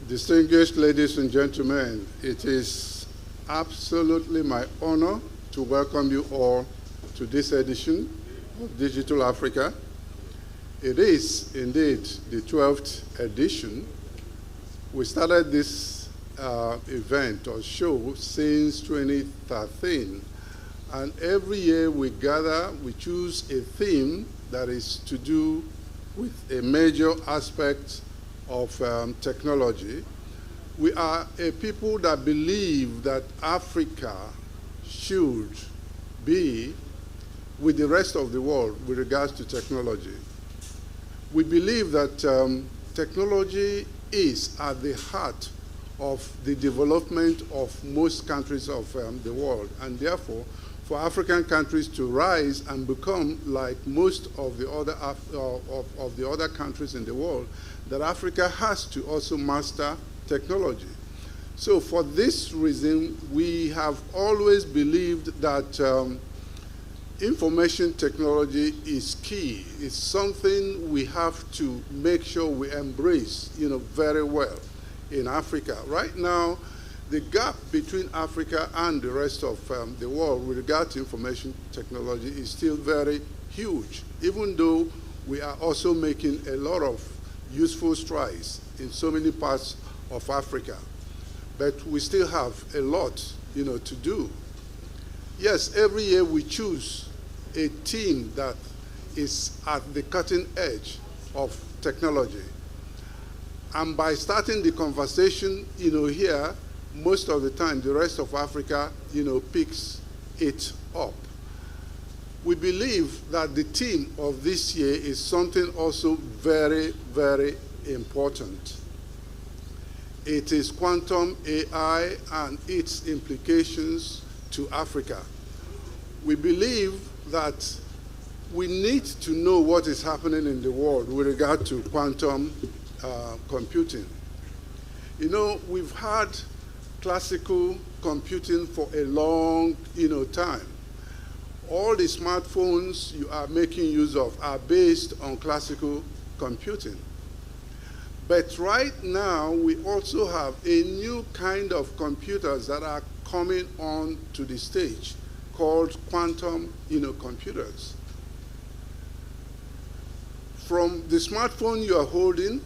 Distinguished ladies and gentlemen, it is absolutely my honor to welcome you all to this edition of Digital Africa. It is indeed the 12th edition. We started this event or show since 2013, and every year we gather, we choose a theme that is to do with a major aspect of technology. We are a people that believe that Africa should be with the rest of the world with regards to technology. We believe that technology is at the heart of the development of most countries of the world, and therefore for African countries to rise and become like most of the other countries in the world, that Africa has to also master technology. So for this reason, we have always believed that information technology is key. It's something we have to make sure we embrace, very well in Africa. Right now, the gap between Africa and the rest of the world with regard to information technology is still very huge, even though we are also making a lot of useful strides in so many parts of Africa. But we still have a lot, to do. Yes, every year we choose a team that is at the cutting edge of technology. And by starting the conversation, here, most of the time, the rest of Africa, picks it up. We believe that the theme of this year is something also very, very important. It is quantum AI and its implications to Africa. We believe that we need to know what is happening in the world with regard to quantum computing. We've had classical computing for a long, time. All the smartphones you are making use of are based on classical computing. But right now, we also have a new kind of computers that are coming on to the stage called quantum, computers. From the smartphone you are holding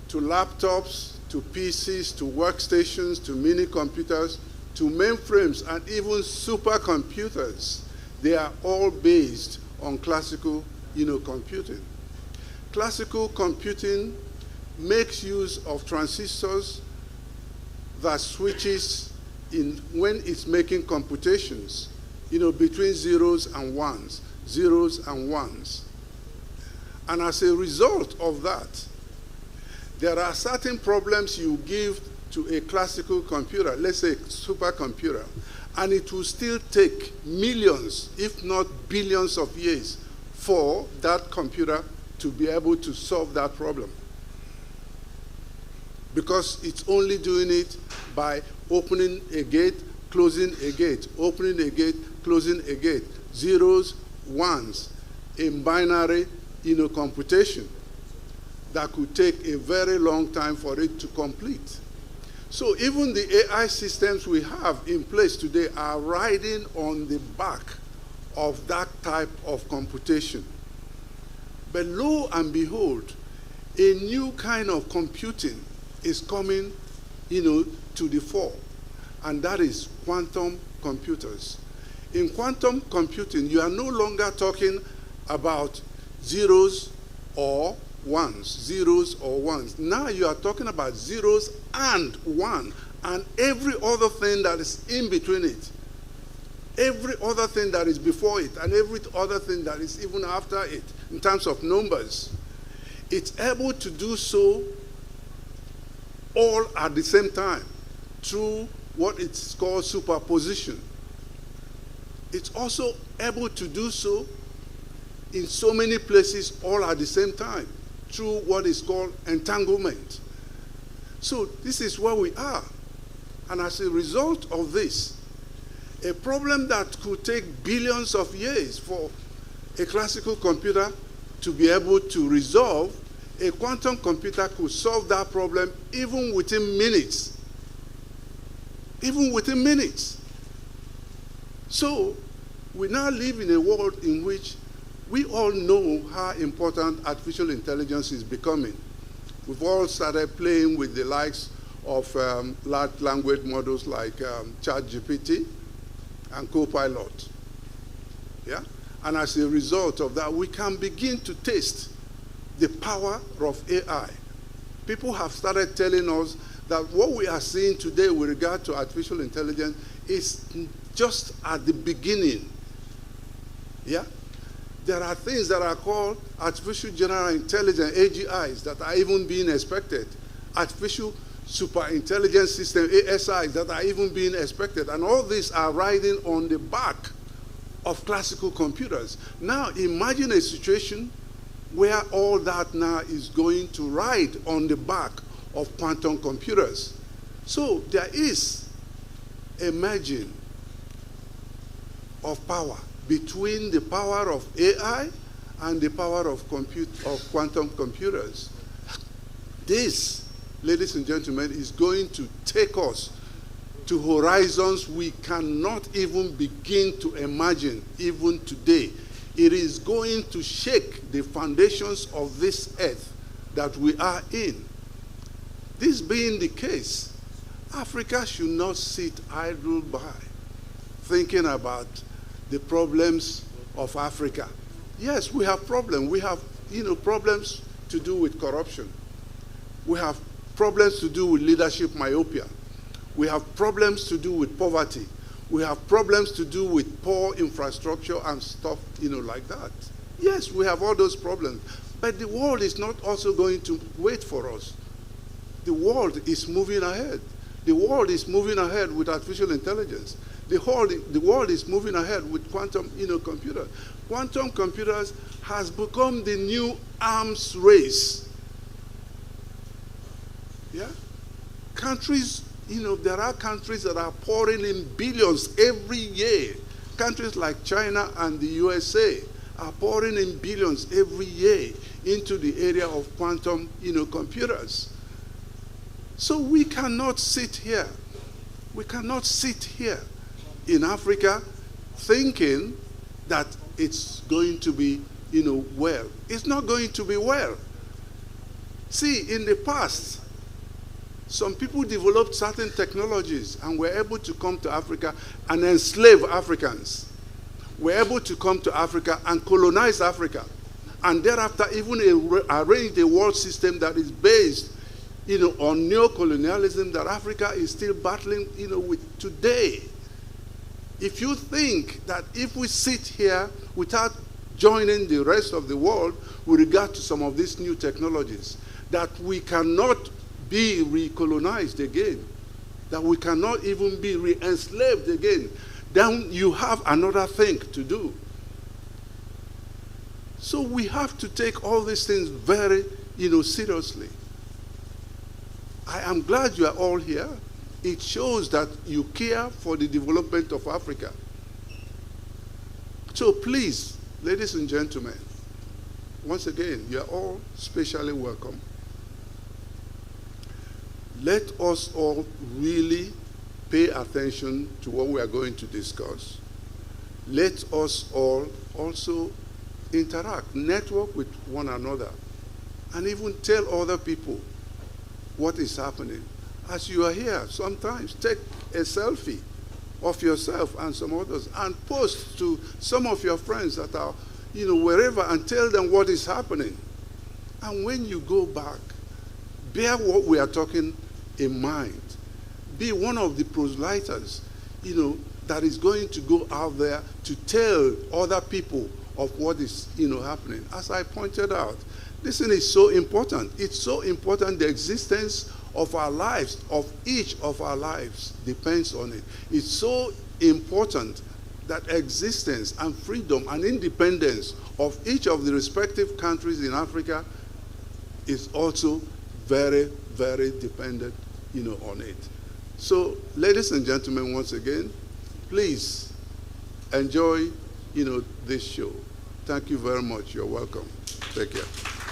to laptops, to PCs, to workstations, to mini computers, to mainframes, and even supercomputers, they are all based on classical, computing. Classical computing makes use of transistors that switches when it's making computations, between zeros and ones, zeros and ones. And as a result of that, there are certain problems you give to a classical computer, let's say a supercomputer, and it will still take millions, if not billions of years for that computer to be able to solve that problem. Because it's only doing it by opening a gate, closing a gate, opening a gate, closing a gate, zeros, ones, in binary, computation that could take a very long time for it to complete. So even the AI systems we have in place today are riding on the back of that type of computation. But lo and behold, a new kind of computing is coming, to the fore, and that is quantum computers. In quantum computing, you are no longer talking about zeros or ones. Now you are talking about zeros and one, and every other thing that is in between it, every other thing that is before it, and every other thing that is even after it, in terms of numbers. It's able to do so all at the same time through what it's called superposition. It's also able to do so in so many places all at the same time through what is called entanglement. So this is where we are. And as a result of this, a problem that could take billions of years for a classical computer to be able to resolve A quantum computer could solve that problem even within minutes. Even within minutes. So, we now live in a world in which we all know how important artificial intelligence is becoming. We've all started playing with the likes of large language models like ChatGPT and Copilot. Yeah? And as a result of that, we can begin to taste the power of AI. People have started telling us that what we are seeing today with regard to artificial intelligence is just at the beginning. Yeah? There are things that are called artificial general intelligence, AGIs, that are even being expected. Artificial super intelligence system, ASIs, that are even being expected. And all these are riding on the back of classical computers. Now imagine a situation where all that now is going to ride on the back of quantum computers. So there is a merging of power between the power of AI and the power of quantum computers. This, ladies and gentlemen, is going to take us to horizons we cannot even begin to imagine even today. It is going to shake the foundations of this earth that we are in. This being the case, Africa should not sit idle by thinking about the problems of Africa. Yes, we have problems. We have, problems to do with corruption. We have problems to do with leadership myopia. We have problems to do with poverty. We have problems to do with poor infrastructure and stuff, like that. Yes, we have all those problems. But the world is not also going to wait for us. The world is moving ahead. The world is moving ahead with artificial intelligence. The world is moving ahead with quantum, computers. Quantum computers has become the new arms race. Yeah? Countries, there are countries that are pouring in billions every year. Countries like China and the USA are pouring in billions every year into the area of quantum, computers. So we cannot sit here. We cannot sit here in Africa thinking that it's going to be, well. It's not going to be well. See, in the past, some people developed certain technologies and were able to come to Africa and enslave Africans. Were able to come to Africa and colonize Africa. And thereafter even arrange a world system that is based on neo-colonialism that Africa is still battling with today. If you think that if we sit here without joining the rest of the world with regard to some of these new technologies, that we cannot be recolonized again, that we cannot even be re-enslaved again, then you have another thing to do. So we have to take all these things very, seriously. I am glad you are all here. It shows that you care for the development of Africa. So please, ladies and gentlemen, once again, you are all specially welcome. Let us all really pay attention to what we are going to discuss. Let us all also interact, network with one another, and even tell other people what is happening. As you are here, sometimes take a selfie of yourself and some others and post to some of your friends that are, wherever, and tell them what is happening. And when you go back, bear what we are talking in mind. Be one of the proselyters, that is going to go out there to tell other people of what is, happening. As I pointed out, this thing is so important. It's so important. The existence of our lives, of each of our lives, depends on it. It's so important that existence and freedom and independence of each of the respective countries in Africa is also very, very dependent, on it. So, ladies and gentlemen, once again, please enjoy, this show. Thank you very much. You're welcome. Take care.